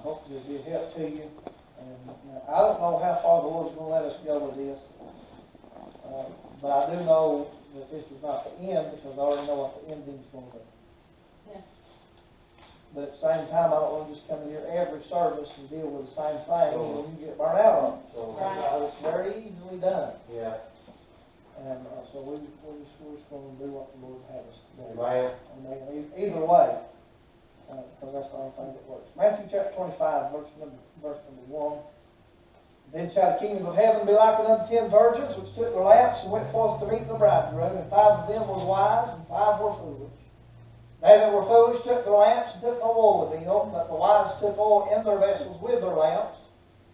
hope it'll be a help to you. And I don't know how far the Lord's going to let us go with this, but I do know that this is not the end because I already know what the ending's going to be. Yeah. But at the same time, I don't want to just come in here every service and deal with the same thing, and then you get burnt out on it. Right. It's very easily done. Yeah. And so we're just going to do what the Lord had us to do. Amen. And either way, because that's the only thing that works. Matthew chapter 25, verse number 1. Then shall the kingdom of heaven be likened unto 10 virgins, which took their lamps and went forth to meet the bridegroom. And 5 of them were wise, and 5 were foolish. They that were foolish took their lamps and took no oil with them, but the wise took oil in their vessels with their lamps.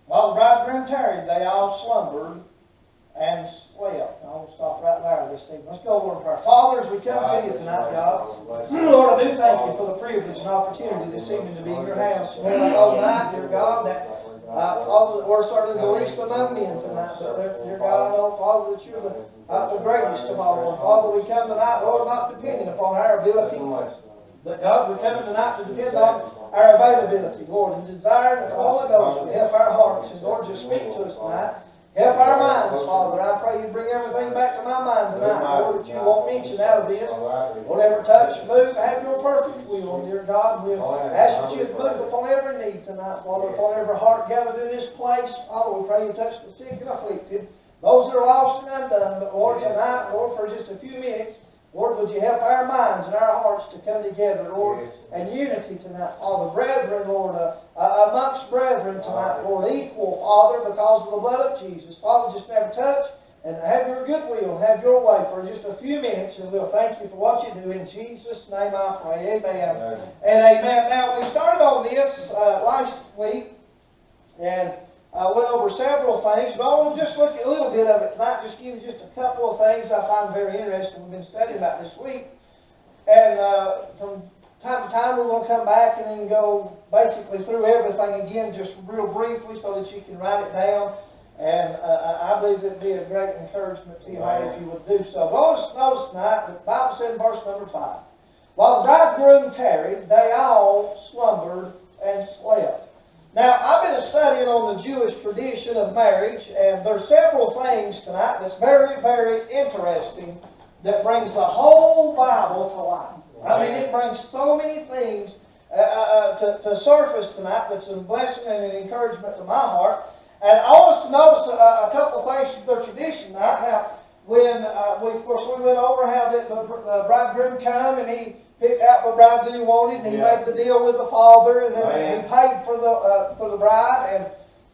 While the bridegroom tarried, they all slumbered and slept. Now, we'll stop right there this evening. Let's go over to prayer. Father, as we come to you tonight, God, Lord, I do thank you for the privilege and opportunity this evening to be in your house. Lord, I know tonight, dear God, that Father, that we're certainly the least among men tonight, but dear God, I know, Father, that you're the greatest of all. Lord, Father, we come tonight, Lord, not depending upon our ability, but God, we come tonight to depend on our availability, Lord, and desire that the Holy Ghost would help our hearts. And Lord, just speak to us tonight. Help our minds, Father. I pray you bring everything back to my mind tonight, Lord, that you won't mention out of this. Whatever touch, move, have your perfect will, dear God. We'll ask that you move upon every need tonight, Father, upon every heart gathered in this place. Father, we pray you touch the sick and afflicted, those that are lost and undone. But Lord, tonight, Lord, for just a few minutes, Lord, would you help our minds and our hearts to come together, Lord, and unity tonight, Father. Brethren, Lord, amongst brethren tonight, Lord, equal, Father, because of the blood of Jesus. Father, just never touch and have your good will, have your way for just a few minutes, and we'll thank you for what you do. In Jesus' name I pray. Amen. And amen. Now, we started on this last week, and went over several things, but I want to just look at a little bit of it tonight, just give you just a couple of things I find very interesting we've been studying about this week. And from time to time we're going to come back and then go basically through everything again just real briefly so that you can write it down. And I believe it would be a great encouragement to you if you would do so. But notice tonight that the Bible said in verse number 5, while the bridegroom tarried, they all slumbered and slept. Now, I've been studying on the Jewish tradition of marriage, and there's several things tonight that's very, very interesting that brings the whole Bible to life. I mean, it brings so many things to surface tonight that's a blessing and an encouragement to my heart. And I want us to notice a couple of things from their tradition tonight. Now, when we went over how the bridegroom came and he picked out the bride that he wanted, and he made the deal with the father, and then he paid for the bride, and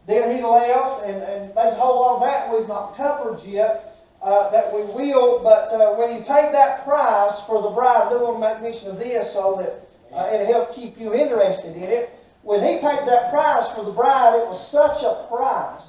then he left, and there's a whole lot of that we've not covered yet, that we will, but when he paid that price for the bride, I do want to make mention of this so that it'll help keep you interested in it. When he paid that price for the bride, it was such a price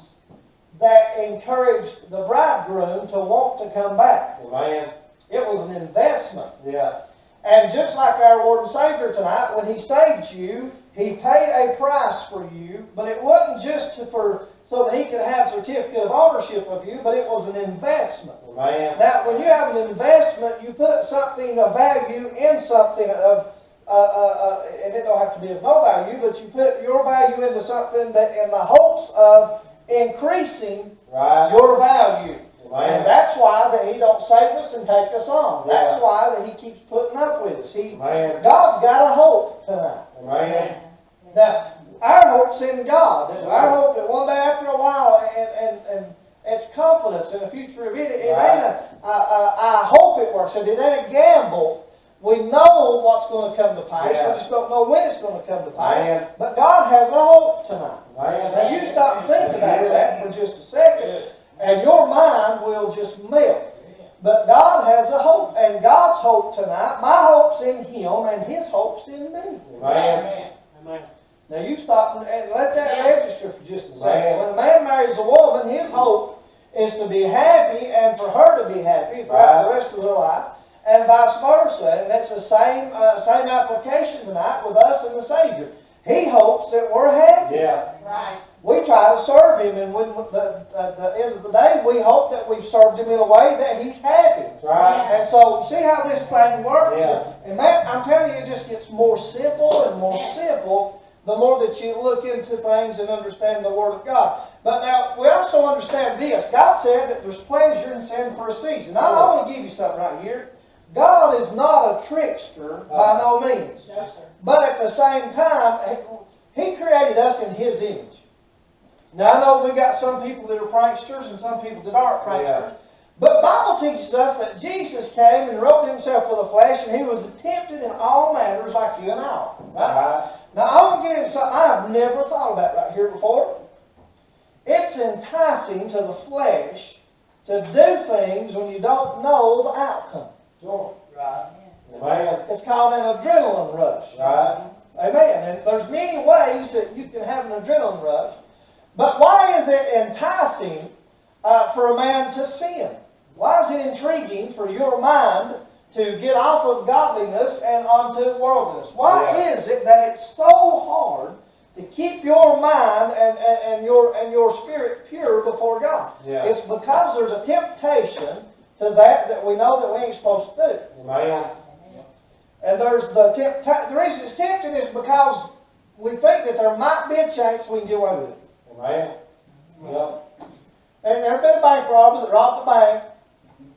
that encouraged the bridegroom to want to come back. Amen. It was an investment. Yeah. And just like our Lord and Savior tonight, when he saved you, he paid a price for you, but it wasn't just so that he could have a certificate of ownership of you, but it was an investment. Amen. Now, when you have an investment, you put something of value in something of, and it don't have to be of no value, but you put your value into something that in the hopes of increasing your value. And that's why that he don't save us and take us on. That's why that he keeps putting up with us. God's got a hope tonight. Amen. Now, our hope's in God. Our hope that one day after a while, and it's confidence in the future of it. It ain't I hope it works. It ain't a gamble. We know what's going to come to pass. We just don't know when it's going to come to pass. But God has a hope tonight. Now, you stop and think about that for just a second, and your mind will just melt. But God has a hope, and God's hope tonight, my hope's in Him, and His hope's in me. Amen. Now you stop and let that register for just a second. When a man marries a woman, his hope is to be happy and for her to be happy throughout the rest of their life, and vice versa. And that's the same application tonight with us and the Savior. He hopes that we're happy. Yeah. Right. We try to serve Him, and when at the end of the day, we hope that we've served Him in a way that He's happy. Right. And so, see how this thing works? Yeah. And that, I'm telling you, it just gets more simple and more simple the more that you look into things and understand the Word of God. But now, we also understand this. God said that there's pleasure in sin for a season. Now, I want to give you something right here. God is not a trickster by no means. But at the same time, He created us in His image. Now, I know we got some people that are pranksters and some people that aren't pranksters. Yeah. But the Bible teaches us that Jesus came and robed Himself with the flesh, and He was tempted in all matters like you and I. Right? Now, I want to get into something I have never thought about right here before. It's enticing to the flesh to do things when you don't know the outcome. Sure. Right. Amen. It's called an adrenaline rush. Right. Amen. And there's many ways that you can have an adrenaline rush. But why is it enticing for a man to sin? Why is it intriguing for your mind to get off of godliness and onto worldliness? Why is it that it's so hard to keep your mind and your spirit pure before God? Yeah. It's because there's a temptation to that we know that we ain't supposed to do. Amen. And there's the reason it's tempting is because we think that there might be a chance we can get away with it. Amen. Yep. And there's been a bank robber that robbed the bank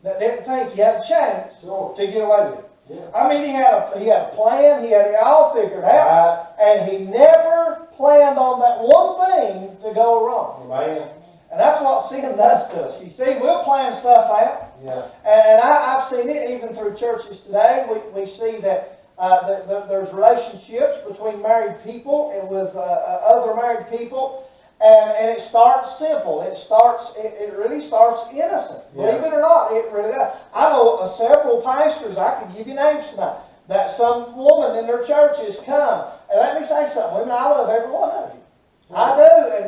that didn't think he had a chance to get away with it. Yeah. I mean, he had a plan, he had it all figured out, and he never planned on that one thing to go wrong. Amen. And that's what sin does to us. You see, we'll plan stuff out. Yeah. And I've seen it even through churches today. We see that there's relationships between married people and with other married people. And it starts simple. It really starts innocent. Yeah. Believe it or not, it really does. I know several pastors, I could give you names tonight, that some woman in their churches come. And let me say something, women, I love every one of you. I do,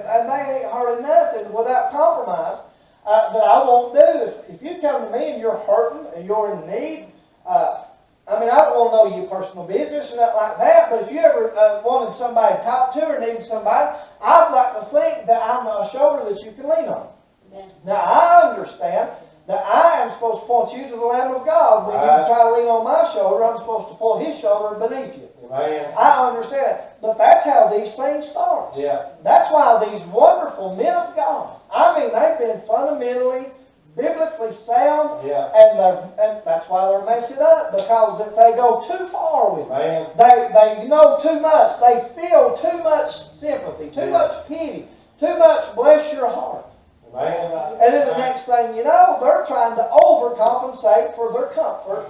and they ain't hardly nothing without compromise that I won't do. If you come to me and you're hurting and you're in need, I don't want to know your personal business or nothing like that, but if you ever wanted somebody to talk to or needed somebody, I'd like to think that I'm a shoulder that you can lean on. Amen. Now, I understand that I am supposed to point you to the Lamb of God. When you try to lean on my shoulder, I'm supposed to pull His shoulder beneath you. Amen. I understand. But that's how these things start. Yeah. That's why these wonderful men of God, they've been fundamentally, biblically sound, and that's why they're messing up, because if they go too far with it, they know too much, they feel too much sympathy, too much pity, too much bless your heart. And then the next thing you know, they're trying to overcompensate for their comfort.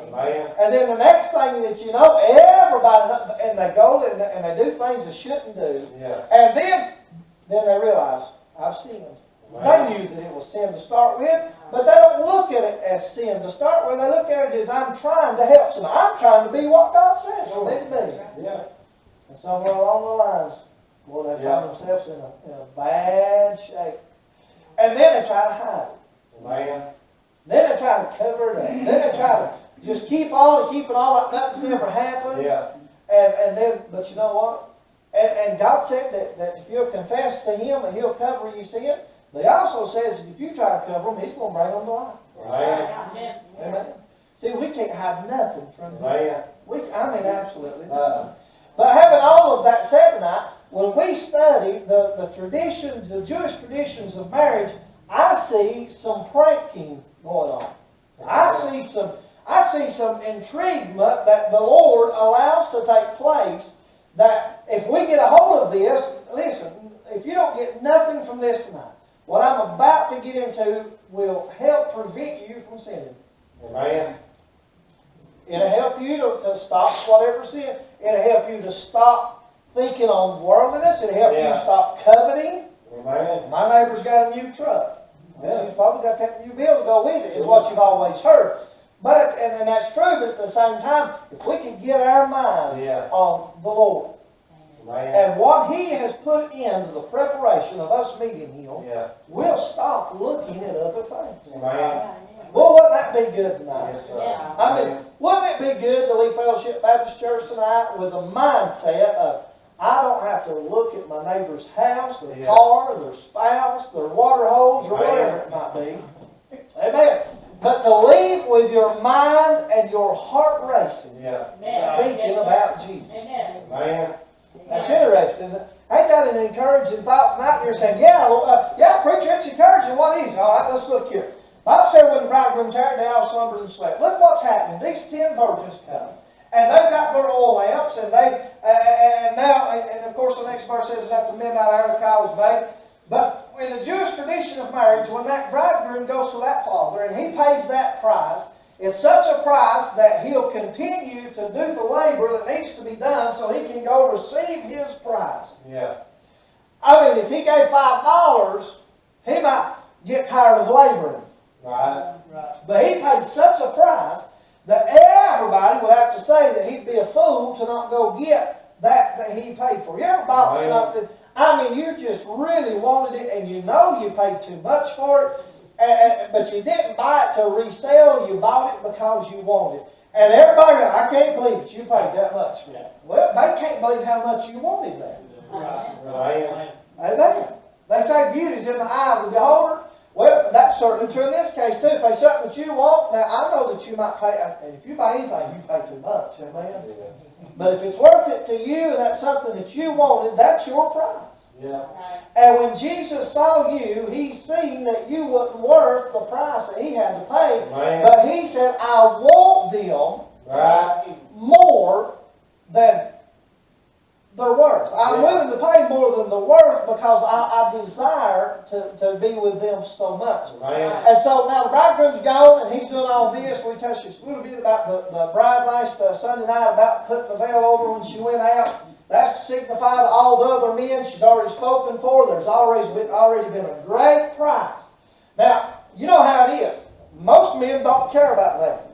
And then the next thing that you know, everybody, and they go and they do things they shouldn't do. And then they realize, I've sinned. They knew that it was sin to start with, but they don't look at it as sin to start with. They look at it as I'm trying to help somebody. I'm trying to be what God says for me to be. Yeah. And somewhere along the lines, boy, they find themselves in a bad shape. And then they try to hide it. Man. Then they try to cover it up. Then they try to just keep it all like nothing's never happened. Yeah. And then, but you know what? And God said that if you'll confess to Him and He'll cover your sin. But He also says that if you try to cover them, He's going to bring them to light. Right. Amen. See, we can't hide nothing from Him. Absolutely nothing. But having all of that said tonight, when we study the traditions, the Jewish traditions of marriage, I see some pranking going on. I see some intriguement that the Lord allows to take place, that if we get a hold of this, listen, if you don't get nothing from this tonight, what I'm about to get into will help prevent you from sinning. Amen. It'll help you to stop whatever sin. It'll help you to stop thinking on worldliness. It'll help you to stop coveting. Amen. My neighbor's got a new truck. Well, he's probably got that new bill to go with it, is what you've always heard. But and that's true, but at the same time, if we can get our mind on the Lord, and what He has put into the preparation of us meeting Him, we'll stop looking at other things. Amen. Well, wouldn't that be good tonight? Yes, wouldn't it be good to leave Fellowship Baptist Church tonight with a mindset of, I don't have to look at my neighbor's house, their car, their spouse, their water hose, or whatever it might be. Amen. But to leave with your mind and your heart racing, thinking about Jesus. Amen. That's interesting, isn't it? Ain't that an encouraging thought tonight? You're saying, yeah, preacher, it's encouraging. What is it? All right, let's look here. Bible said when the bridegroom tarried, they all slumbered and slept. Look what's happening. These 10 virgins come, and they've got their oil lamps, and and of course the next verse says that the midnight hour the cry was made. But in the Jewish tradition of marriage, when that bridegroom goes to that father and he pays that price, it's such a price that he'll continue to do the labor that needs to be done so he can go receive his prize. Yeah. I mean, if he gave $5, he might get tired of laboring. Right. But he paid such a price that everybody would have to say that he'd be a fool to not go get that he paid for. You ever bought something? I mean, you just really wanted it, and you know you paid too much for it, but you didn't buy it to resell. You bought it because you wanted it. And everybody, I can't believe that you paid that much for that. Well, they can't believe how much you wanted that. Right. Amen. They say beauty's in the eye of the beholder. Well, that's certainly true in this case too. If there's something that you want, now I know that you might pay, and if you buy anything, you pay too much. Amen. Yeah. But if it's worth it to you and that's something that you wanted, that's your prize. Yeah. And when Jesus saw you, he seen that you wasn't worth the price that he had to pay. Man. But he said, I want them more than they're worth. I'm willing to pay more than they're worth because I desire to be with them so much. Man. And so now the bridegroom's gone and he's doing all this. We touched just a little bit about the bride last Sunday night about putting the veil over when she went out. That's signified to all the other men she's already spoken for. There's already been a great price. Now, you know how it is. Most men don't care about that.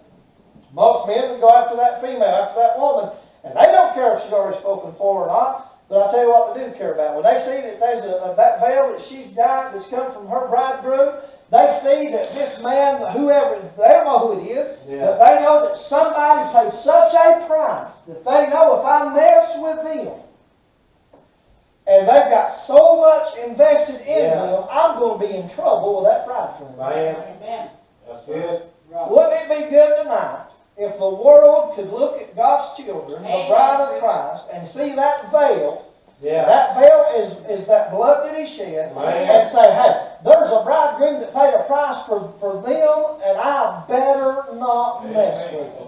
Most men would go after that female, after that woman, and they don't care if she's already spoken for or not. But I'll tell you what they do care about. When they see that there's that veil that she's got that's come from her bridegroom, they see that this man, whoever, they don't know who it is, but they know that somebody paid such a price that they know if I mess with them, and they've got so much invested in them, I'm going to be in trouble with that bridegroom. Amen. That's good. Wouldn't it be good tonight if the world could look at God's children, the bride of Christ, and see that veil? That veil is that blood that he shed, and say, hey, there's a bridegroom that paid a price for them, and I better not mess with them.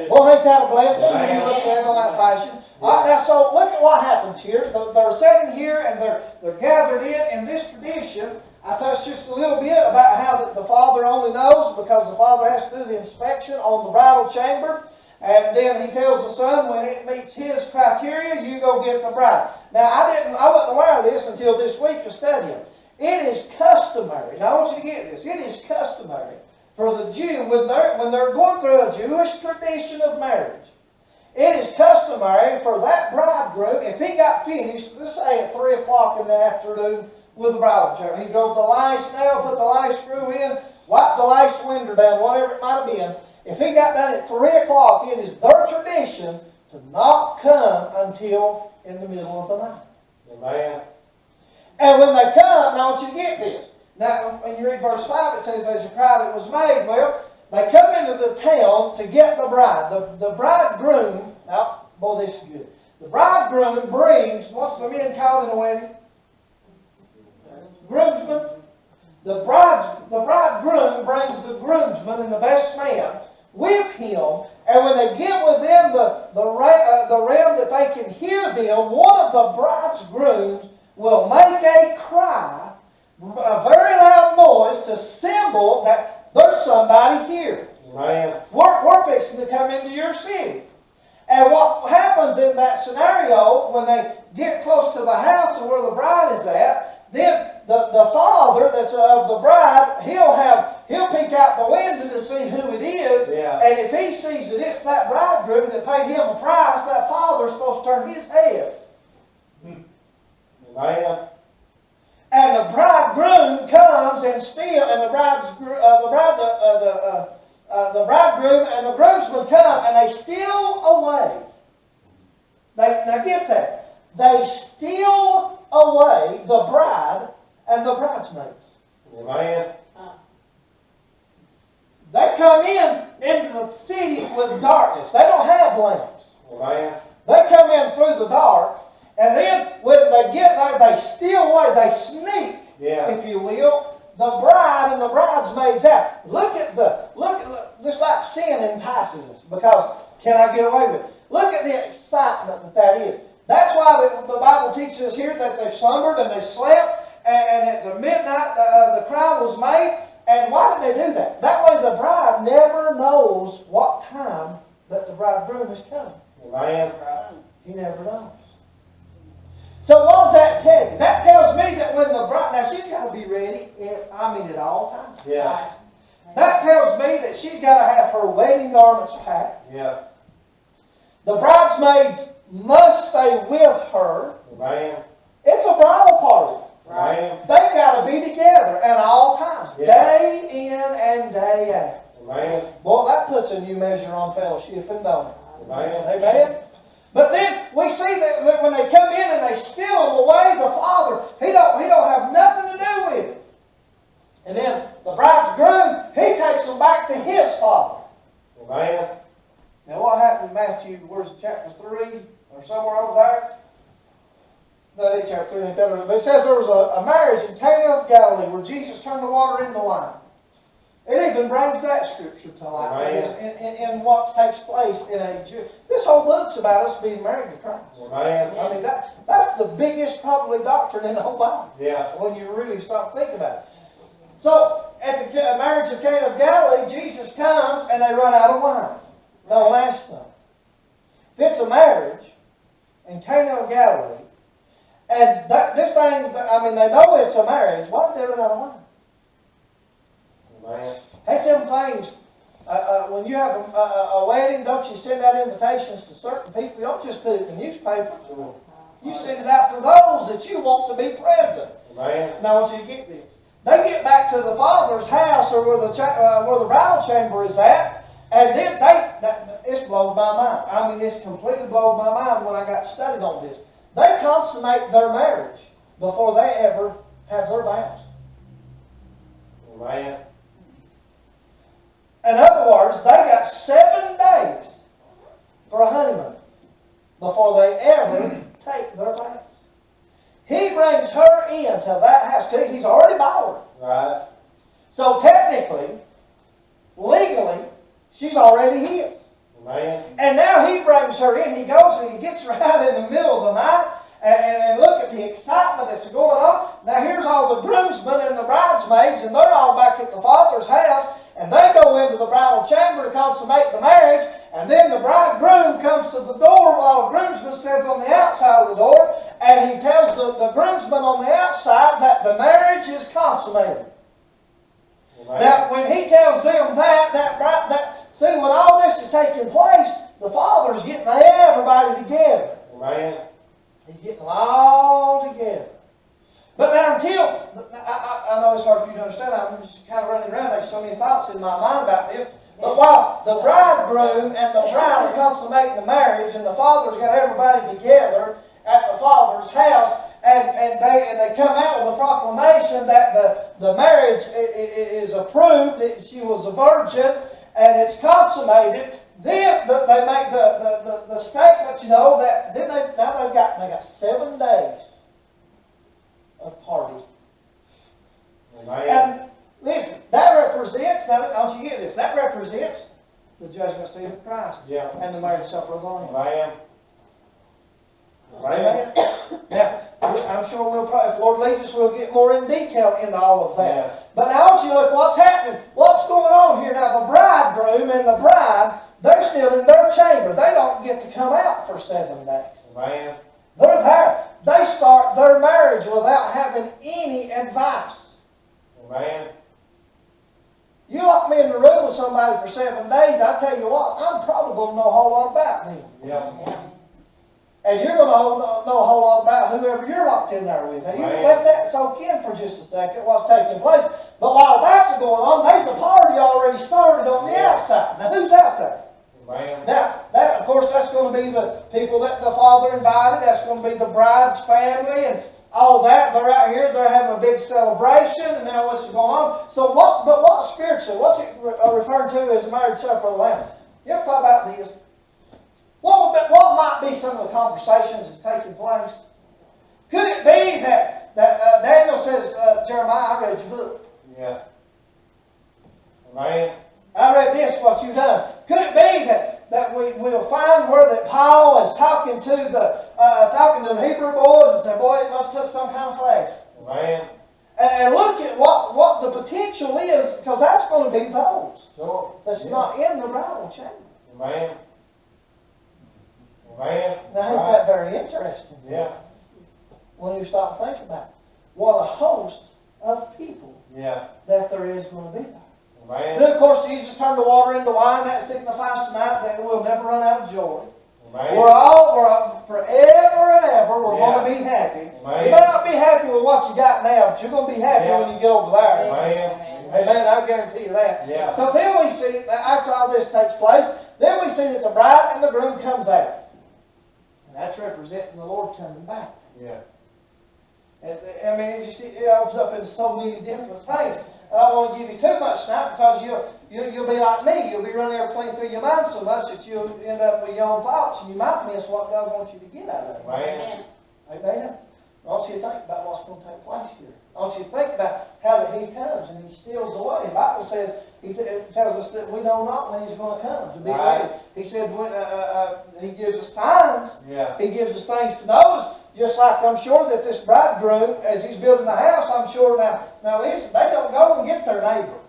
Well, ain't that a blessing when you look at it on that fashion? All right, now, so look at what happens here. They're sitting here, and they're gathered in this tradition. I touched just a little bit about how the father only knows because the father has to do the inspection on the bridal chamber. And then he tells the son when it meets his criteria, you go get the bride. Now, I wasn't aware of this until this week of studying. It is customary. Now, I want you to get this. It is customary for the Jew, when they're going through a Jewish tradition of marriage, it is customary for that bridegroom, if he got finished, let's say at 3 o'clock in the afternoon with the bridal chamber, he drove the lace nail, put the lace screw in, wiped the lace window down, whatever it might have been. If he got done at 3 o'clock, it is their tradition to not come until in the middle of the night. Amen. And when they come, now I want you to get this. Now, when you read verse 5, it says, there's a cry that was made. Well, they come into the town to get the bride. The bridegroom, now, boy, this is good. The bridegroom brings, what's the men called in a wedding? Groomsmen. The bridegroom brings the groomsman and the best man with him, and when they get within the realm that they can hear them, one of the bridegrooms will make a cry, a very loud noise, to symbol that there's somebody here. Amen. We're fixing to come into your city. And what happens in that scenario, when they get close to the house and where the bride is at, then the father that's of the bride, he'll peek out the window to see who it is. And if he sees that it's that bridegroom that paid him a price, that father's supposed to turn his head. Amen. And the bridegroom comes and the bridegroom and the groomsmen come and they steal away. Now get that. They steal away the bride and the bridesmaids. Amen. They come into the city with darkness. They don't have lamps. Amen. They come in through the dark, and then when they get there, they steal away, they sneak, if you will, the bride and the bridesmaids out. Look at just like sin entices us, because can I get away with it? Look at the excitement that is. That's why the Bible teaches us here that they slumbered and they slept, and at the midnight the cry was made. And why did they do that? That way the bride never knows what time that the bridegroom is coming. Amen. He never knows. So what does that tell you? That tells me that when the bride, now she's got to be ready, at all times. Yeah. That tells me that she's got to have her wedding garments packed. Yeah. The bridesmaids must stay with her. Amen. It's a bridal party. Amen. They've got to be together at all times, Yeah. day in and day out. Amen. Boy, that puts a new measure on fellowship, and don't it? Amen. Amen. But then we see that when they come in and they steal them away, the father, he don't have nothing to do with it. And then the bridegroom, he takes them back to his father. Amen. Now what happened in Matthew, where's it, chapter 3, or somewhere over there? No, it's chapter 3, but it says there was a marriage in Cana of Galilee where Jesus turned the water into wine. It even brings that scripture to light in what takes place in a Jew. This whole book's about us being married to Christ. Amen. I mean, that's the biggest probably doctrine in the whole Bible. Yeah. When you really stop thinking about it. So, at the marriage of Cana of Galilee, Jesus comes and they run out of wine. Now, last thing. If it's a marriage in Cana of Galilee, and this thing, I mean, they know it's a marriage, why did they run out of wine? Amen. Ain't them things, when you have a wedding, don't you send out invitations to certain people? You don't just put it in the newspaper. You send it out to those that you want to be present. Amen. Now I want you to get this. They get back to the father's house or where the bridal chamber is at, and then it's blown my mind. I mean, it's completely blown my mind when I got studied on this. They consummate their marriage before they ever have their vows. Amen. In other words, they got 7 days for a honeymoon before they ever take their vows. He brings her into that house. He's already bought her. Right. So technically, legally, she's already his. Amen. And now he brings her in. He goes and he gets her out in the middle of the night. And look at the excitement that's going on. Now here's all the groomsmen and the bridesmaids, and they're all back at the father's house. And they go into the bridal chamber to consummate the marriage. And then the bridegroom comes to the door while the groomsman stands on the outside of the door. And he tells the groomsman on the outside that the marriage is consummated. Amen. Now, when he tells them see, when all this is taking place, the Father's getting everybody together. Amen. He's getting them all together. But now I know it's hard for you to understand. I'm just kind of running around. There's so many thoughts in my mind about this. But while the bridegroom and the bride are consummating the marriage, and the Father's got everybody together at the Father's house, and they come out with a proclamation that the marriage is approved, that she was a virgin, and it's consummated. Then they make the statement, that then they got 7 days of party. Amen. And listen, that represents, now don't you get this, that represents the judgment seat of Christ Yeah. and the marriage supper of the Lamb. Amen. Amen. Now, I'm sure we'll probably, if Lord leads us, we'll get more in detail into all of that. Yeah. But now I want you to look what's happening. What's going on here? Now, the bridegroom and the bride, they're still in their chamber. They don't get to come out for 7 days. Amen. They're there. They start their marriage without having any advice. Amen. You lock me in the room with somebody for 7 days, I tell you what, I'm probably going to know a whole lot about them. Yeah. And you're going to know a whole lot about whoever you're locked in there with. Now, you can let that soak in for just a second, what's taking place. But while that's going on, there's a party already started on the outside. Now, who's out there? Amen. Now, of course, that's going to be the people that the father invited. That's going to be the bride's family and all that. They're out here. They're having a big celebration, and now what's going on? So, what spiritually? What's it referring to as the marriage supper of the Lamb? You ever thought about this? What might be some of the conversations that's taking place? Could it be that Daniel says, Jeremiah, I read your book. Yeah. Amen. I read this, what you've done. Could it be that we'll find where that Paul is talking to the Hebrew boys and say, boy, it must have took some kind of flash. Amen. And look at what the potential is, because that's going to be those. Sure. That's not in the bridal chamber. Amen. Amen. Now, ain't that very interesting? Yeah. When you stop thinking about it. What a host of people Yeah. that there is going to be there. Amen. Then, of course, Jesus turned the water into wine. That signifies tonight that we'll never run out of joy. Amen. We're forever and ever, we're Yeah. going to be happy. Amen. You may not be happy with what you got now, but you're going to be happy Yeah. when you get over there. Amen. Amen. I guarantee you that. Yeah. So then we see, after all this takes place, then we see that the bride and the groom comes out. And that's representing the Lord coming back. Yeah. I mean, it opens up into so many different things. And I don't want to give you too much tonight because you'll be like me. You'll be running everything through your mind so much that you'll end up with your own thoughts and you might miss what God wants you to get out of it. Amen. Amen. I want you to think about what's going to take place here. I want you to think about how that He comes and He steals away. The Bible says, it tells us that we know not when He's going to come to be Right. ready. He said He gives us signs. Yeah. He gives us things to notice. Just like I'm sure that this bridegroom, as he's building the house, I'm sure now listen, they don't go and get their neighbor.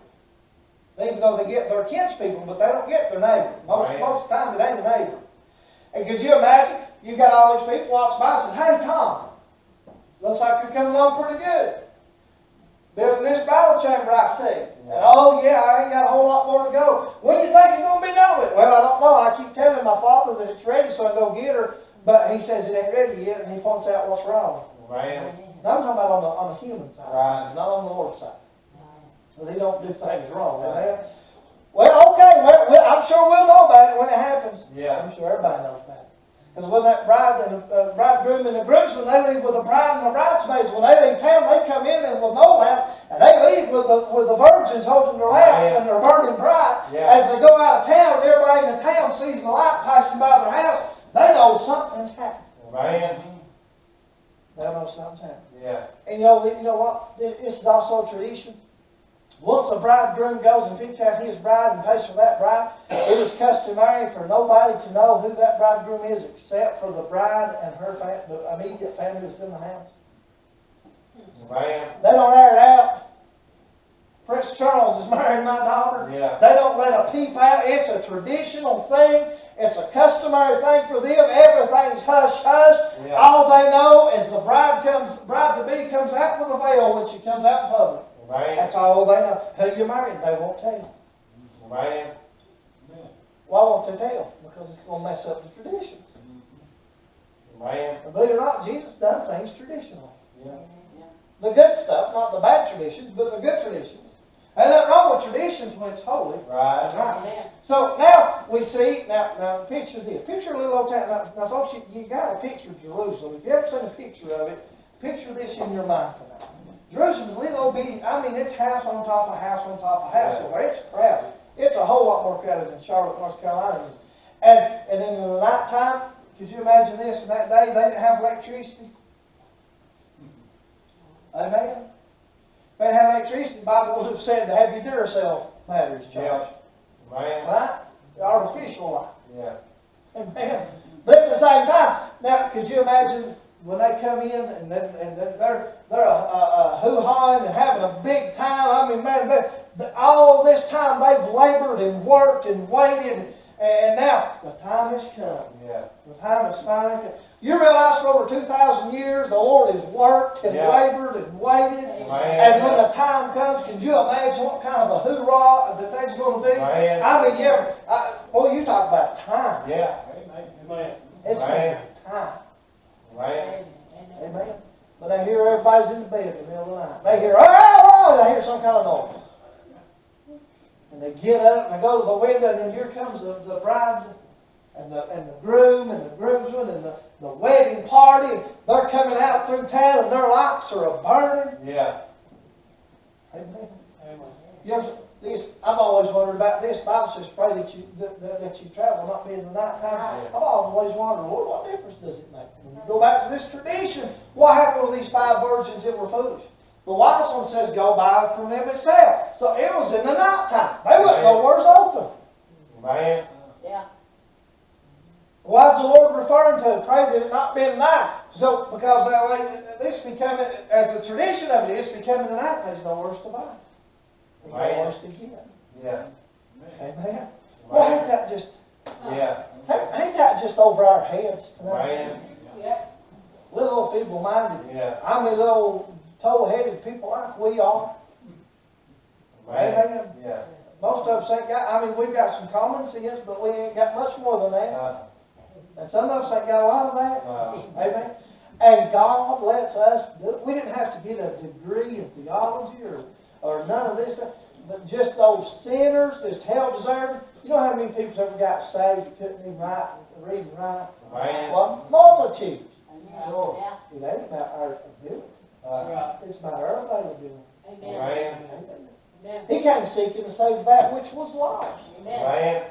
Even though they get their kinspeople, but they don't get their neighbor. Most of the time it ain't a neighbor. And could you imagine, you've got all these people walks by and says, hey Tom, looks like you're coming along pretty good. Building this bridal chamber, I see. And oh yeah, I ain't got a whole lot more to go. When do you think you're going to be done with it? Well, I don't know. I keep telling my father that it's ready, so I go get her. But he says it ain't ready yet, and he points out what's wrong. Amen. Now I'm talking about on the human side, Right. not on the Lord's side. So they don't do things wrong. Amen. Well, okay. Well, I'm sure we'll know about it when it happens. Yeah. I'm sure everybody knows about it. Because when that bride and the bridegroom and the groomsmen, they leave with the bride and the bridesmaids. When they leave town, they come in and with no lamp, and they leave with the virgins holding their lamps and they're burning bright. Yeah. As they go out of town, and everybody in the town sees the light passing by their house, they know something's happening. Amen. They know something's happening. Yeah. And you know what? This is also a tradition. Once a bridegroom goes and picks out his bride and pays for that bride, it is customary for nobody to know who that bridegroom is except for the bride and her the immediate family that's in the house. Amen. They don't air it out. Prince Charles is marrying my daughter. Yeah. They don't let a peep out. It's a traditional thing. It's a customary thing for them. Everything's hush-hush. Yeah. All they know is the bride-to-be comes out with a veil when she comes out in public. Amen. That's all they know. Who you married, they won't tell you. Amen. Why won't they tell? Because it's going to mess up the traditions. Amen. And believe it or not, Jesus done things traditionally. Yeah. The good stuff, not the bad traditions, but the good traditions. Ain't nothing wrong with traditions when it's holy. That's Right. right. So now we see, now picture this. Picture a little old town. Now folks, you got to picture Jerusalem. If you ever seen a picture of it, picture this in your mind tonight. Jerusalem's a little old bitty, I mean it's house on top of house on top of house. So it's crowded. It's a whole lot more crowded than Charlotte, North Carolina is. And then in the nighttime, could you imagine this? In that day, they didn't have electricity. Amen. If they had electricity, the Bible would have said to have your Duracell batteries charged. Yeah. Amen. Right? The artificial light. Yeah. Amen. But at the same time, now could you imagine when they come in and they're hoo-hawing and having a big time? I mean, man, all this time they've labored and worked and waited, and now the time has come. Yeah. The time has finally come. You realize for over 2,000 years the Lord has worked and labored and waited. Amen. And when the time comes, can you imagine what kind of a hoorah that that's going to be? Amen. I mean, you talk about time. Yeah. Amen. It's going to be time. Amen. Amen. But I hear everybody's in the bed in the middle of the night. They hear, oh, they hear some kind of noise. And they get up and they go to the window, and then here comes the bride and the groom and the groomsman and the wedding party. And they're coming out through town and their lights are burning. Yeah. Amen. Amen. You this, I've always wondered about this. The Bible says pray that you travel, not be in the nighttime. Right. I've always wondered, Lord, what difference does it make? When you go back to this tradition, what happened with these 5 virgins that were foolish? The wise one says, go buy from them itself. So it was in the nighttime. They wouldn't know where's open. Amen. Yeah. Why is the Lord referring to pray that it not be in the night? So, because that way, this becoming, as the tradition of it is, becoming the night, there's nowhere to buy. There's nowhere to get. Yeah. Amen. Well, ain't that just, Yeah. ain't that just over our heads tonight? Amen. Yeah. Little feeble-minded, Yeah. I mean, little toe-headed people like we are. Amen. Yeah. Most of us ain't got, I mean, we've got some common sense, but we ain't got much more than that. And some of us ain't got a lot of that. Amen. And God lets us do it. We didn't have to get a degree in theology or none of this stuff, but just those sinners, just hell-deserving. You know how many people's ever got saved that couldn't even read and write? Amen. Well, multitudes. Yeah. It ain't about our ability. It's about our availability. Amen. Amen. Amen. Amen. He came seeking to save that which was lost. Amen. Amen.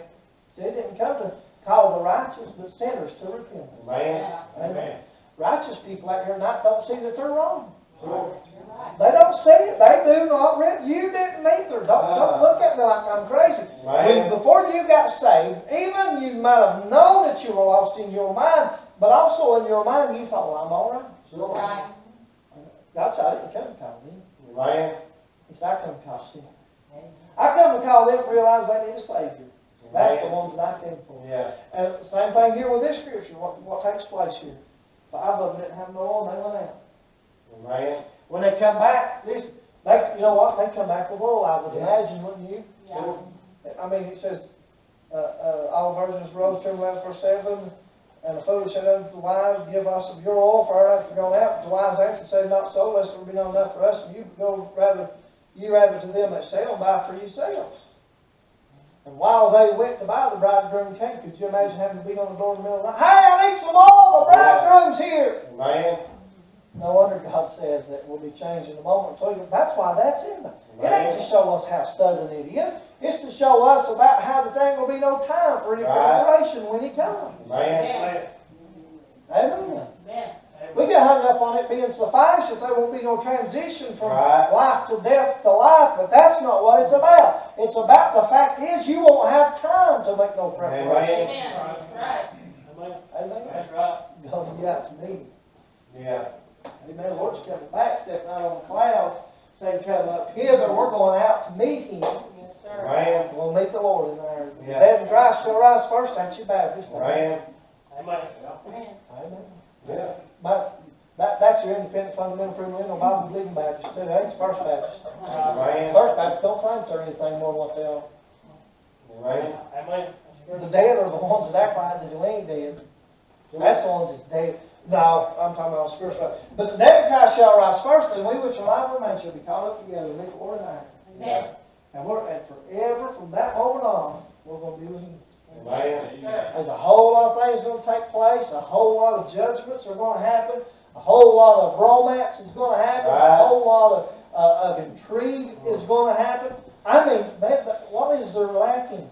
See, he didn't come to call the righteous, but sinners to repentance. Amen. Amen. Righteous people out here tonight don't see that they're wrong. You're right. They don't see it. They do not read. You didn't either. Don't look at me like I'm crazy. When, before you got saved, even you might have known that you were lost in your mind, but also in your mind you thought, well, I'm all right. Right. God said, I didn't come to call them. Amen. He said, I come to call sin. I come to call them to realize they need a Savior. That's the ones that I came for. Yeah. And same thing here with this scripture. What takes place here? 5 of them didn't have no oil, and they went out. Amen. When they come back, listen, you know what? They come back with oil, I would imagine, wouldn't you? Yeah. I mean, it says, all the virgins rose, turned left, verse 7, and the foolish said unto the wise, give us of your oil, for our lamps are gone out. But the wise answered, said, not so, lest there be not enough for us, and you rather to them that sell, and buy for yourselves. And while they went to buy, the bridegroom came. Could you imagine having to beat on the door in the middle of the night? Hey, I need some oil, the bridegroom's here. Amen. No wonder God says that we'll be changed in a moment. That's why that's in there. It ain't to show us how sudden it is. It's to show us about how the thing will be no time for any preparation when He comes. Amen. Amen. Amen. We get hung up on it being suffice, that there won't be no transition from Right. life to death to life, but that's not what it's about. It's about the fact is you won't have time to make no preparation. Amen. Right. Amen. That's right. God, you out to me. Yeah. Amen. The Lord's coming back, stepping out on the cloud, saying, come up hither. We're going out to meet Him. Yes, sir. Amen. We'll meet the Lord in there. Yeah. Dead and Christ shall rise first. That's your Baptist. Amen. Amen. Amen. Amen. Yeah. That's your independent, fundamental, premillennial, Bible believing Baptist too. That ain't First Baptist. Amen. First Baptist don't claim they're anything more than what they are. Amen. Amen. The dead are the ones that act like that you ain't dead. That's the ones that's dead. No, I'm talking about spiritual. But the dead in Christ shall rise first, and we which are alive remain shall be caught up together, meet the Lord in air. Amen. And forever from that moment on, we're going to be with Him. Amen. There's a whole lot of things going to take place. A whole lot of judgments are going to happen. A whole lot of romance is going to happen. Right. A whole lot of intrigue is going to happen. I mean, man, what is there lacking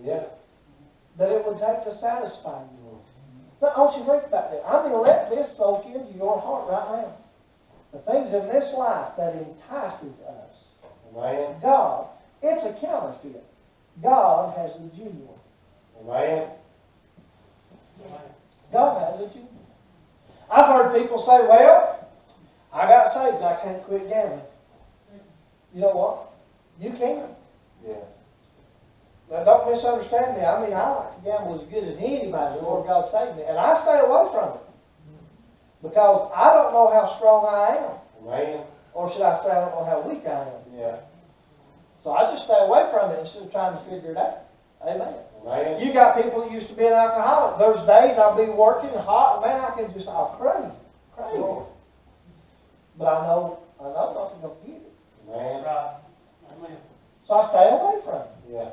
Yeah. that it would take to satisfy you? I want you to think about that. I mean, let this soak into your heart right now. The things in this life that entices us. Amen. God, it's a counterfeit. God has the genuine. Amen. God has a genuine. I've heard people say, well, I got saved, I can't quit gambling. You know what? You can. Yeah. Now, don't misunderstand me. I mean, I like to gamble as good as anybody before God saved me. And I stay away from it. Because I don't know how strong I am. Amen. Or should I say, I don't know how weak I am. Yeah. So I just stay away from it instead of trying to figure it out. Amen. Amen. You got people that used to be an alcoholic. There's days I'll be working hot, and man, I can just, I'll crave. But I know not to go get it. Amen. Right. Amen. So I stay away from it. Yeah.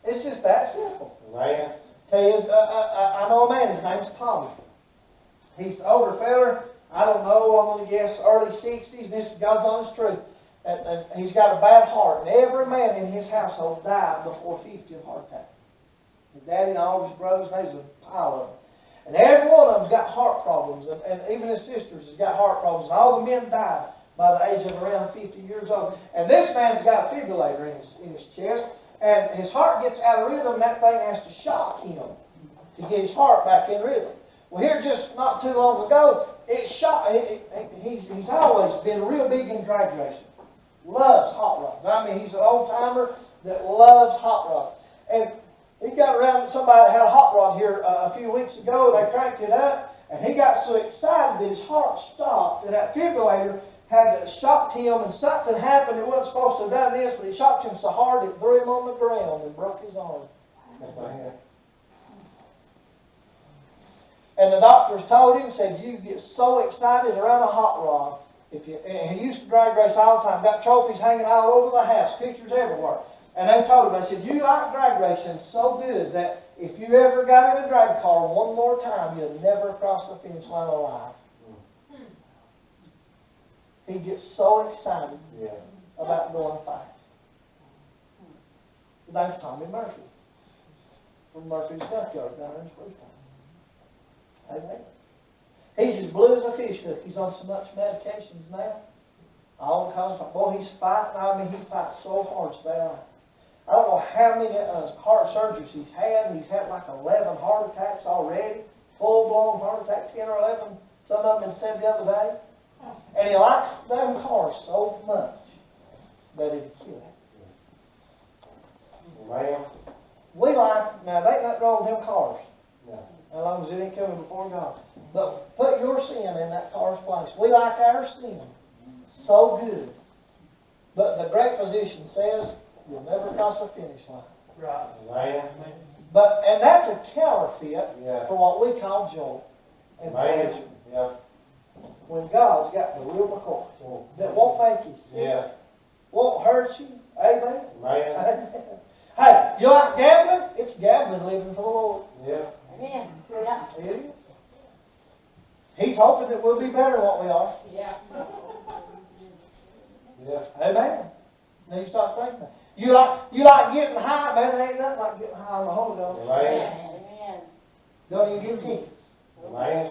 It's just that simple. Amen. Tell you, I know a man, his name's Tommy. He's an older feller, I don't know, I'm going to guess early 60s, and this is God's honest truth. And he's got a bad heart. And every man in his household died before 50 of heart attack. His daddy and all of his brothers, there's a pile of them. And every one of them's got heart problems. And even his sisters has got heart problems. And all the men died by the age of around 50 years old. And this man's got a defibrillator in his chest. And his heart gets out of rhythm, and that thing has to shock him to get his heart back in rhythm. Well, here just not too long ago, it shocked. He's always been real big in drag racing. Loves hot rods. I mean, he's an old timer that loves hot rods. And he got around somebody that had a hot rod here a few weeks ago. They cranked it up, and he got so excited that his heart stopped, and that defibrillator had shocked him, and something happened. It wasn't supposed to have done this, but it shocked him so hard it threw him on the ground and broke his arm. And the doctors told him, said, you get so excited around a hot rod. And he used to drag race all the time, got trophies hanging all over the house, pictures everywhere. And they told him, they said, you like drag racing so good that if you ever got in a drag car one more time, you'll never cross the finish line alive. He gets so excited about going fast. His name's Tommy Murphy. From Murphy's Junkyard down in Sprucetown. Amen. He's as blue as a fish hook. He's on so much medications now. All kinds of, boy, he's fighting. I mean, he fights so hard to stay alive. I don't know how many heart surgeries he's had. He's had like 11 heart attacks already. Full-blown heart attack, 10 or 11. Some of them been said the other day. And he likes them cars so much that it'd kill him. Amen. We like, now there ain't nothing wrong with them cars. No. As long as it ain't coming before God. But put your sin in that car's place. We like our sin so good. But the great physician says you'll never cross the finish line. Right. Amen. And that's a counterfeit Yeah. for what we call joy and Amen. pleasure. Yeah. When God's got the real McCoy that won't make you sick, Yeah. won't hurt you. Amen. Amen. Hey, you like gambling? It's gambling living for the Lord. Yeah. Amen. Yeah. It is. He's hoping that we'll be better than what we are. Yeah. Yeah. Amen. Now you start thinking. You like getting high, man. It ain't nothing like getting high on the Holy Ghost. Amen. Amen. Don't even get tickets. Amen.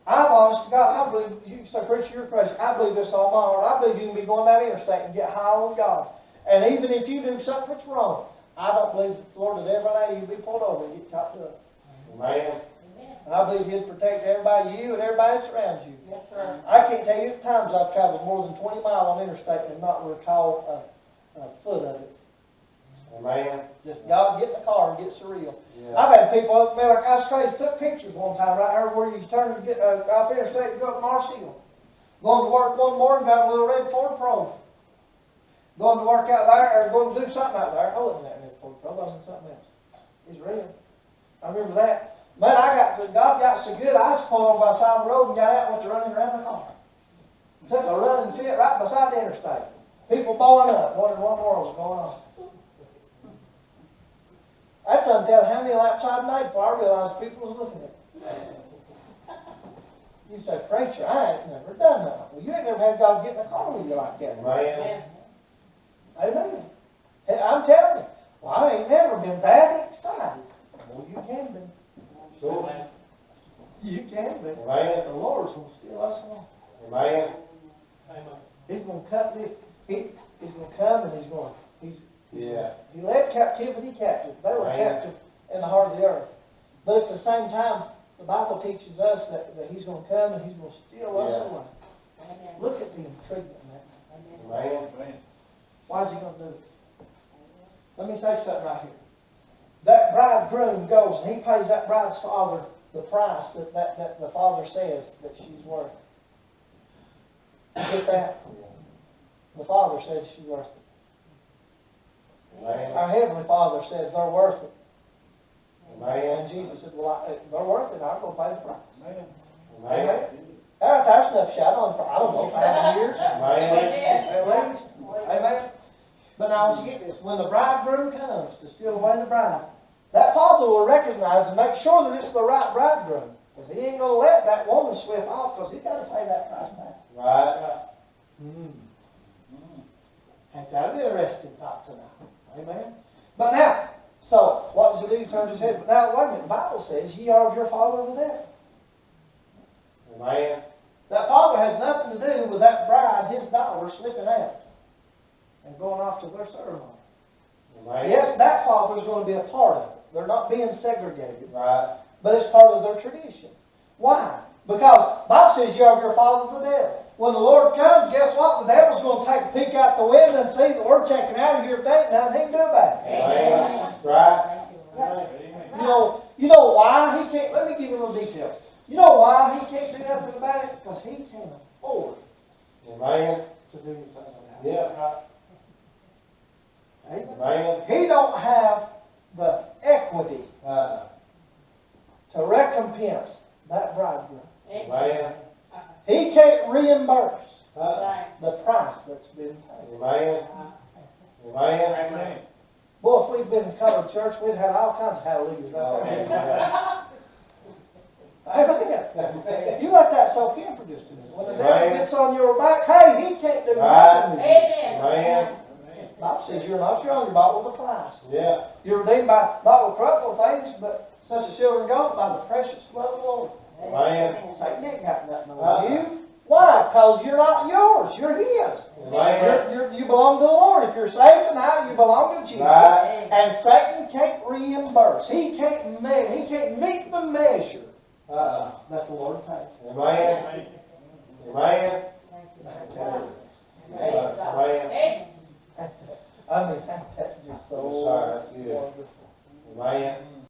I'm honest to God, I believe, you say, preacher, you're crazy. I believe this all my heart. I believe you can be going down the interstate and get high on God. And even if you do something that's wrong, I don't believe the Lord would ever allow you to be pulled over and get chopped up. Amen. I believe He'd protect everybody, you and everybody that's around you. Yes, sir. I can't tell you the times I've traveled more than 20 miles on interstate and not recall a foot of it. Amen. Just God, get in the car and get surreal. Yeah. I've had people look at me like I was crazy, took pictures one time right here where you turn to get off interstate and go up to Marshall. Going to work one morning, driving a little red Ford Pro. Going to work out there, or going to do something out there. I wasn't that red Ford Pro, I was in something else. It's red. I remember that. Man, God got so good, I was pulled over by the side of the road and got out and went to running around the car. Took a running fit right beside the interstate. People bowling up, wondering what in the world was going on. That's until how many laps I'd made before I realized people was looking at me. You say, preacher, I ain't never done that. Well, you ain't never had God get in the car with you like that. Amen. Amen. Hey, I'm telling you, well, I ain't never been that excited. Well, you can be. Sure. You can be. Amen. The Lord's going to steal us along. Amen. He's going to cut this. He's going to come and Yeah. He led captivity captive. They were Right. captive in the heart of the earth. But at the same time, the Bible teaches us that He's going to come and He's going to steal us Yeah. away. Amen. Look at the intriguement in that. Amen. Why is He going to do it? Let me say something right here. That bridegroom goes and he pays that bride's father the price that the father says that she's worth. Get that? The father said she's worth it. Amen. Our Heavenly Father said they're worth it. Amen. And Jesus said, well, they're worth it. I'll go pay the price. Amen. Amen. There's enough shadow for, I don't know, 1,000 years. Amen. At least. Amen. But now, I want you to get this. When the bridegroom comes to steal away the bride, that father will recognize and make sure that it's the right bridegroom. Because he ain't going to let that woman slip off because he's got to pay that price back. Right. Ain't that an interesting thought tonight? Amen? But now, so, what does he do? He turns his head. But now, wait a minute. The Bible says, ye are of your father the devil. Amen. That father has nothing to do with that bride, his daughter, slipping out and going off to their ceremony. Amen. Yes, that father's going to be a part of it. They're not being segregated, Right. but it's part of their tradition. Why? Because the Bible says you are of your father's the devil. When the Lord comes, guess what? The devil's going to take a peek out the window and see that we're checking out of here today, and nothing he can do about it. Amen. Right. Thank you, Lord. You know why he can't? Let me give you a little detail. You know why he can't do nothing about it? Because he can't afford Amen. to do anything about it. Yeah. Amen. Amen. He don't have the equity Uh, to recompense that bridegroom. Amen. He can't reimburse Uh, the price that's been paid. Amen. Amen. Boy, if we'd been in colored church, we'd had all kinds of hallelujahs right there. Amen. Amen. You let that soak in for just a minute. When the devil Amen. gets on your back, hey, he can't do Right. nothing with you. Amen. The Bible says you're not your own, you're bought with a price. Yeah. You're redeemed by, not with corruptible things, but such as silver and gold, by the precious blood of the Lord. Amen. Satan ain't got nothing on you. Why? Because you're not yours, you're his. Amen. You belong to the Lord. If you're saved tonight, you belong to Jesus. Right. And Satan can't reimburse. He can't meet the measure that the Lord paid. Amen. Amen. Praise God. Amen. Amen. I mean, that's just so Sorry, that's good. wonderful. Amen.